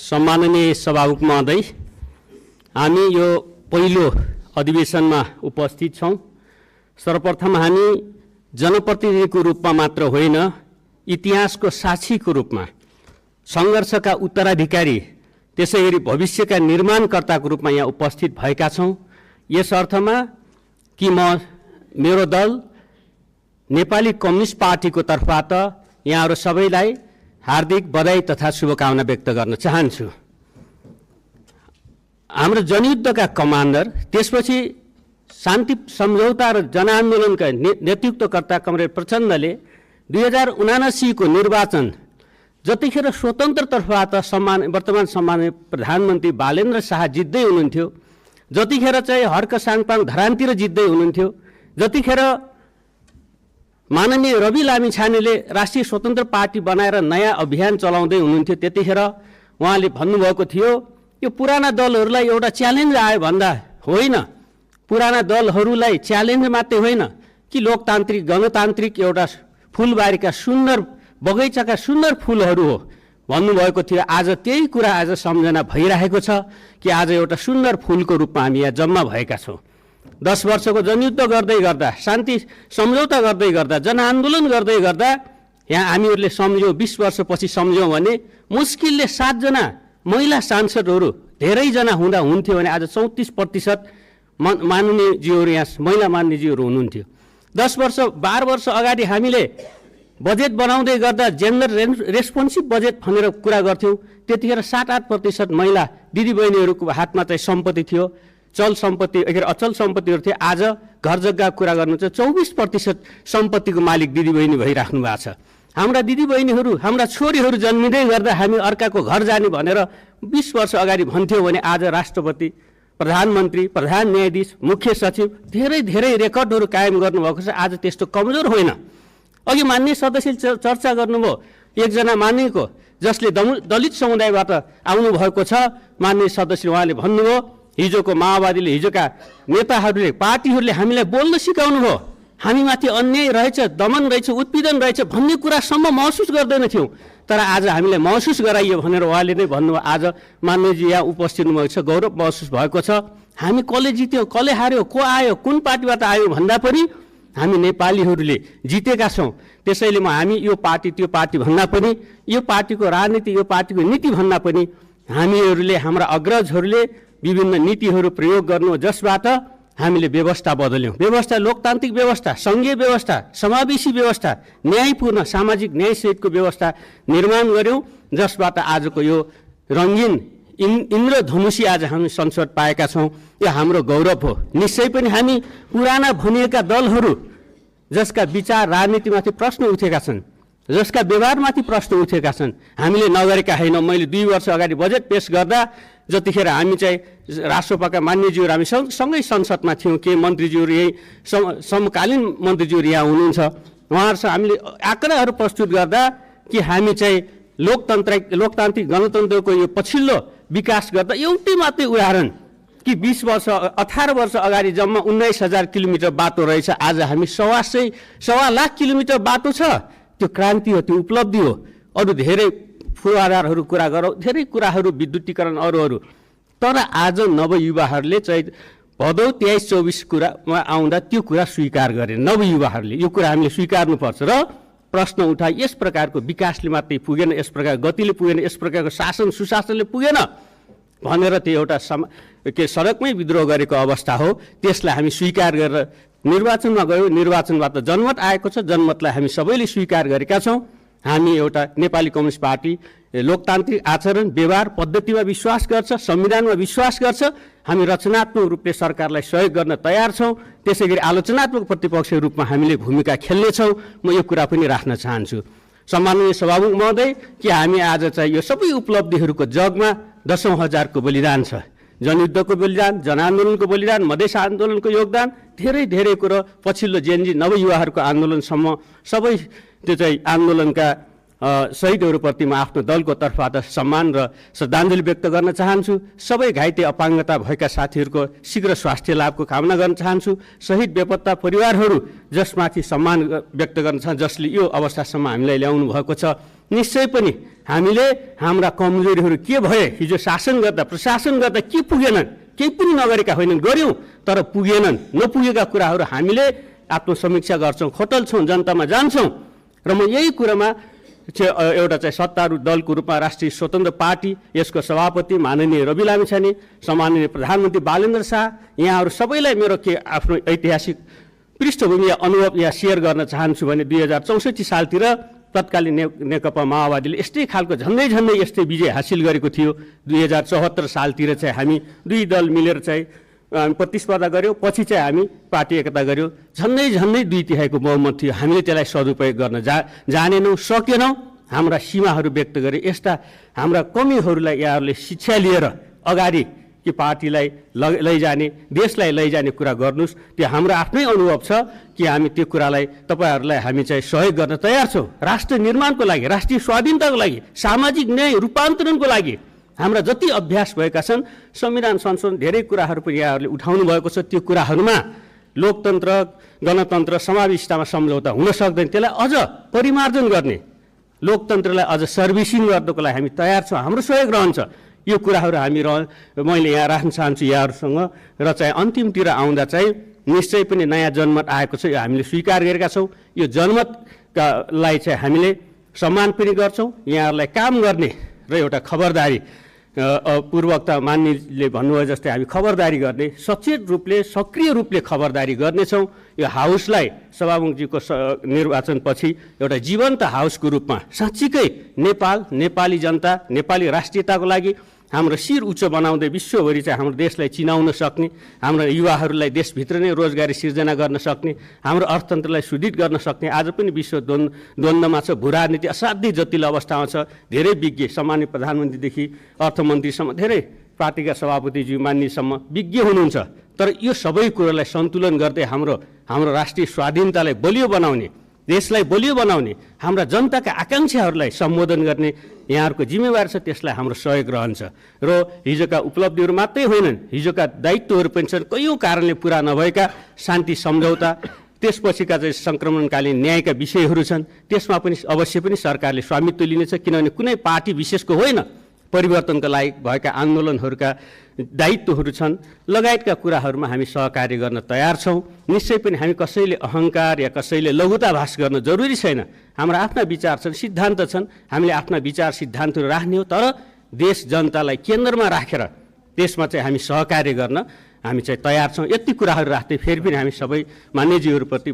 सम्माननीय सभामुख महोदय, हामी यो पहिलो अधिवेशनमा उपस्थित छौं। सर्वप्रथम हामी जनप्रतिनिधिको रूपमा मात्र होइन, इतिहासको साक्षीको रूपमा, संघर्षका उत्तराधिकारी, त्यसैगरी भविष्यका निर्माणकर्ताको रूपमा यहाँ उपस्थित भएका छौं। यस अर्थमा कि मेरो दल नेपाली कम्युनिस्ट पार्टीको तर्फबाट यहाँहरू सबैलाई हार्दिक बधाई तथा शुभकामना व्यक्त गर्न चाहन्छु। हाम्रो जनयुद्धका कमान्डर, त्यसपछि शान्ति सम्झौता र जनआन्दोलनका नेतृत्वकर्ता कमरेड प्रचण्डले 2079 को निर्वाचन जतिखेर स्वतन्त्र तर्फबाट वर्तमान सम्माननीय प्रधानमन्त्री बालेन्द्र शाह जित्दै हुनुहुन्थ्यो, जतिखेर चाहिँ हर्क साङपाङ धरानतिर जित्दै हुनुहुन्थ्यो, जतिखेर माननीय रवि लामिछानेले राष्ट्रिय स्वतन्त्र पार्टी बनाएर नयाँ अभियान चलाउँदै हुनुहुन्थ्यो, त्यतिखेर उहाँले भन्नुभएको थियो यो पुराना दलहरूलाई एउटा च्यालेन्ज आयो भन्दा होइन, पुराना दलहरूलाई च्यालेन्ज मात्रै होइन कि लोकतान्त्रिक गणतान्त्रिक एउटा फुलबारीका सुन्दर बगैँचाका सुन्दर फुलहरू हो भन्नुभएको थियो। आज त्यही कुरा आज सम्झना भइरहेको छ कि आज एउटा सुन्दर फुलको रूपमा हामी यहाँ जम्मा भएका छौँ। 10 वर्षको जनयुद्ध गर्दै गर्दा, शान्ति सम्झौता गर्दै गर्दा, जनआन्दोलन गर्दै गर्दा यहाँ हामीहरूले सम्झ्यौँ 20 वर्षपछि सम्झ्यौँ भने मुस्किलले 7 जना महिला सांसदहरू धेरैजना हुँदा हुन्थ्यो भने आज 34% माननीयज्यूहरू यहाँ महिला माननीयज्यूहरू हुनुहुन्थ्यो। 10 वर्ष 12 वर्ष अगाडि हामीले बजेट बनाउँदै गर्दा जेन्डर रेस्पोन्सिभ बजेट भनेर कुरा गर्थ्यौँ, त्यतिखेर 7-8% महिला दिदीबहिनीहरूको हातमा चाहिँ सम्पत्ति थियो, चल सम्पत्ति अचल सम्पत्तिहरू थियो। आज घर जग्गाको कुरा गर्नु चाहिँ 24% सम्पत्तिको मालिक दिदीबहिनी भइराख्नु भएको छ। हाम्रा दिदीबहिनीहरू, हाम्रा छोरीहरू जन्मिँदै गर्दा हामी अर्काको घर जाने भनेर 20 वर्ष अगाडि भन्थ्यौँ भने आज राष्ट्रपति, प्रधानमन्त्री, प्रधान न्यायाधीश, मुख्य सचिव धेरै रेकर्डहरू कायम गर्नुभएको छ। आज त्यस्तो कमजोर होइन। अघि माननीय सदस्यले चर्चा गर्नुभयो एकजना माननीयको जसले दलित समुदायबाट आउनुभएको छ, माननीय सदस्य उहाँले भन्नुभयो हिजोको माओवादीले, हिजोका नेताहरूले, पार्टीहरूले हामीलाई बोल्न सिकाउनु भयो, हामीमाथि अन्याय रहेछ, दमन रहेछ, उत्पीडन रहेछ भन्ने कुरासम्म महसुस गर्दैनथ्यौँ, तर आज हामीलाई महसुस गराइयो भनेर उहाँले नै भन्नुभयो। आज माननीयजी यहाँ उपस्थित हुनुभएको छ, गौरव महसुस भएको छ। हामी कसले जित्यौँ, कसले हार्यो, को आयो, कुन पार्टीबाट आयो भन्दा पनि हामी नेपालीहरूले जितेका छौँ। त्यसैले हामी यो पार्टी त्यो पार्टी भन्दा पनि, यो पार्टीको राजनीति, यो पार्टीको नीति भन्दा पनि हामीहरूले, हाम्रा अग्रजहरूले विभिन्न नीतिहरू प्रयोग गर्नु जसबाट हामीले व्यवस्था बदल्यौँ। व्यवस्था लोकतान्त्रिक व्यवस्था, सङ्घीय व्यवस्था, समावेशी व्यवस्था, न्यायपूर्ण सामाजिक न्यायसहितको व्यवस्था निर्माण गऱ्यौँ, जसबाट आजको यो रङ्गीन इन्द्रधनुषी आज हामी संसद पाएका छौँ। यो हाम्रो गौरव हो। निश्चय पनि हामी पुराना भनिएका दलहरू जसका विचार राजनीतिमाथि प्रश्न उठेका छन्, जसका व्यवहारमाथि प्रश्न उठेका छन्, हामीले नगरेका होइनौँ। मैले 2 वर्ष अगाडि बजेट पेश गर्दा जतिखेर हामी चाहिँ राष्ट्रसभाका मान्यज्यूहरू हामी सँगै संसदमा थियौँ, के मन्त्रीज्यूहरू यही समकालीन मन्त्रीज्यूहरू यहाँ हुनुहुन्छ, उहाँहरूसँग हामीले आँकडाहरू प्रस्तुत गर्दा कि हामी चाहिँ लोकतान्त्रिक गणतन्त्रको यो पछिल्लो विकास गर्दा एउटै मात्रै उदाहरण कि 18 वर्ष अगाडि जम्मा 19,000 किलोमिटर बाटो रहेछ, आज हामी 1.25 लाख किलोमिटर बाटो छ। त्यो क्रान्ति हो, त्यो उपलब्धि हो। अरू धेरै पूर्वाधारहरू कुरा गरौँ, धेरै कुराहरू विद्युतीकरण अरूहरू, तर आज नवयुवाहरूले चाहिँ भदौ 23-24 कुरामा आउँदा त्यो कुरा स्वीकार गरे। नवयुवाहरूले यो कुरा हामीले स्वीकार्नुपर्छ र प्रश्न उठाए। यस प्रकारको विकासले मात्रै पुगेन, यस प्रकार गतिले पुगेन, यस प्रकारको शासन सुशासनले पुगेन भनेर त्यो एउटा सडकमै विद्रोह गरेको अवस्था हो। त्यसलाई हामी स्वीकार गरेर निर्वाचनमा गयौँ। निर्वाचनबाट जनमत आएको छ, जनमतलाई हामी सबैले स्वीकार गरेका छौँ। हामी एउटा नेपाली कम्युनिस्ट पार्टी लोकतान्त्रिक आचरण, व्यवहार, पद्धतिमा विश्वास गर्छ, संविधानमा विश्वास गर्छ। हामी रचनात्मक रूपले सरकारलाई सहयोग गर्न तयार छौँ। त्यसैगरी आलोचनात्मक प्रतिपक्षको रूपमा हामीले भूमिका खेल्नेछौँ। म यो कुरा पनि राख्न चाहन्छु। सम्माननीय सभामुख महोदय, कि हामी आज चाहिँ यो सबै उपलब्धिहरूको जगमा 10,000 को बलिदान छ। जनयुद्धको बलिदान, जनआन्दोलनको बलिदान, मधेस आन्दोलनको योगदान, धेरै कुरो, पछिल्लो जेनजी नवयुवाहरूको आन्दोलनसम्म सबै त्यो चाहिँ आन्दोलनका शहीदहरूप्रति म आफ्नो दलको तर्फबाट सम्मान र श्रद्धाञ्जली व्यक्त गर्न चाहन्छु। सबै घाइते अपाङ्गता भएका साथीहरूको शीघ्र स्वास्थ्य लाभको कामना गर्न चाहन्छु। शहीद बेपत्ता परिवारहरू जसमाथि सम्मान व्यक्त गर्न चाहन्छु, जसले यो अवस्थासम्म हामीलाई ल्याउनु भएको छ। निश्चय पनि हामीले हाम्रा कमजोरीहरू के भए, हिजो शासन गर्दा प्रशासन गर्दा के पुगेनन्, केही पनि नगरेका होइनन्, गऱ्यौँ तर पुगेनन्, नपुगेका कुराहरू हामीले आत्मसमीक्षा गर्छौँ, खोटल्छौँ, जनतामा जान्छौँ। र म यही कुरामा एउटा चाहिँ सत्तारूढ दलको रूपमा राष्ट्रिय स्वतन्त्र पार्टी, यसको सभापति माननीय रवि लामिछाने, सम्माननीय प्रधानमन्त्री बालेन्द्र शाह, यहाँहरू सबैलाई मेरो के आफ्नो ऐतिहासिक पृष्ठभूमि या अनुभव यहाँ सेयर गर्न चाहन्छु भने 2064 सालतिर तत्कालीन नेकपा माओवादीले यस्तै खालको झन्डै यस्तै विजय हासिल गरेको थियो। 2074 सालतिर चाहिँ हामी दुई दल मिलेर चाहिँ प्रतिस्पर्धा गऱ्यौँ, पछि चाहिँ हामी पार्टी एकता गऱ्यौँ, झन्डै 2/3 बहुमत थियो। हामीले त्यसलाई सदुपयोग गर्न जानेनौँ, सकेनौँ, हाम्रा सीमाहरू व्यक्त गरे। यस्ता हाम्रा कमीहरूलाई यहाँहरूले शिक्षा लिएर अगाडि कि पार्टीलाई लैजाने, देशलाई लैजाने कुरा गर्नुहोस्। त्यो हाम्रो आफ्नै अनुभव छ कि हामी त्यो कुरालाई तपाईँहरूलाई हामी चाहिँ सहयोग गर्न तयार छौँ। राष्ट्र निर्माणको लागि, राष्ट्रिय स्वाधीनताको लागि, सामाजिक न्याय रूपान्तरणको लागि हाम्रा जति अभ्यास भएका छन्, संविधान संशोधन धेरै कुराहरू पनि यहाँहरूले उठाउनु भएको छ। त्यो कुराहरूमा लोकतन्त्र, गणतन्त्र, समावेशितामा सम्झौता हुन सक्दैन। त्यसलाई अझ परिमार्जन गर्ने, लोकतन्त्रलाई अझ सर्भिसिङ गर्नको लागि हामी तयार छौँ, हाम्रो सहयोग रहन्छ। यो कुराहरू हामी मैले यहाँ राख्न चाहन्छु यहाँहरूसँग। र चाहिँ अन्तिमतिर आउँदा चाहिँ निश्चय पनि नयाँ जनमत आएको छ, यो हामीले स्वीकार गरेका छौँ। यो जनमतलाई चाहिँ हामीले सम्मान पनि गर्छौँ। यहाँहरूलाई काम गर्ने र एउटा खबरदारी, पूर्ववक्ता मान्यले भन्नुभयो जस्तै हामी खबरदारी गर्ने, सचेत रूपले, सक्रिय रूपले खबरदारी गर्नेछौँ। यो हाउसलाई सभामुखजीको निर्वाचनपछि एउटा जीवन्त हाउसको रूपमा साँच्चीकै नेपाल, नेपाली जनता, नेपाली राष्ट्रियताको लागि हाम्रो शिर उच्च बनाउँदै विश्वभरि चाहिँ हाम्रो देशलाई चिनाउन सक्ने, हाम्रो युवाहरूलाई देशभित्र नै रोजगारी सिर्जना गर्न सक्ने, हाम्रो अर्थतन्त्रलाई सुदृढ गर्न सक्ने। आज पनि विश्व द्वन्द्वमा छ, भू राजनीति असाध्यै जटिल अवस्थामा छ। धेरै विज्ञ, सामान्य प्रधानमन्त्रीदेखि अर्थमन्त्रीसम्म, धेरै पार्टीका सभापतिज्यू मान्यसम्म विज्ञ हुनुहुन्छ। तर यो सबै कुरालाई सन्तुलन गर्दै हाम्रो राष्ट्रिय स्वाधीनतालाई बलियो बनाउने, देशलाई बलियो बनाउने, हाम्रा जनताका आकाङ्क्षाहरूलाई सम्बोधन गर्ने यहाँहरूको जिम्मेवारी छ। त्यसलाई हाम्रो सहयोग रहन्छ। र हिजोका उपलब्धिहरू मात्रै होइनन्, हिजोका दायित्वहरू पनि छन्। कयौँ कारणले पुरा नभएका शान्ति सम्झौता, त्यसपछिका चाहिँ सङ्क्रमणकालीन न्यायका विषयहरू छन्। त्यसमा पनि अवश्य पनि सरकारले स्वामित्व लिनेछ, किनभने कुनै पार्टी विशेषको होइन, परिवर्तनका लागि भएका आन्दोलनहरूका दायित्वहरू छन्। लगायतका कुराहरूमा हामी सहकार्य गर्न तयार छौँ। निश्चय पनि हामी कसैले अहङ्कार या कसैले लघुताभास गर्न जरुरी छैन। हाम्रा आफ्ना विचार छन्, सिद्धान्त छन्, हामीले आफ्ना विचार सिद्धान्तहरू राख्ने हो। तर देश जनतालाई केन्द्रमा राखेर त्यसमा चाहिँ हामी सहकार्य गर्न हामी चाहिँ तयार छौँ। यति कुराहरू राख्दै फेरि पनि हामी सबै मान्यज्यूहरूप्रति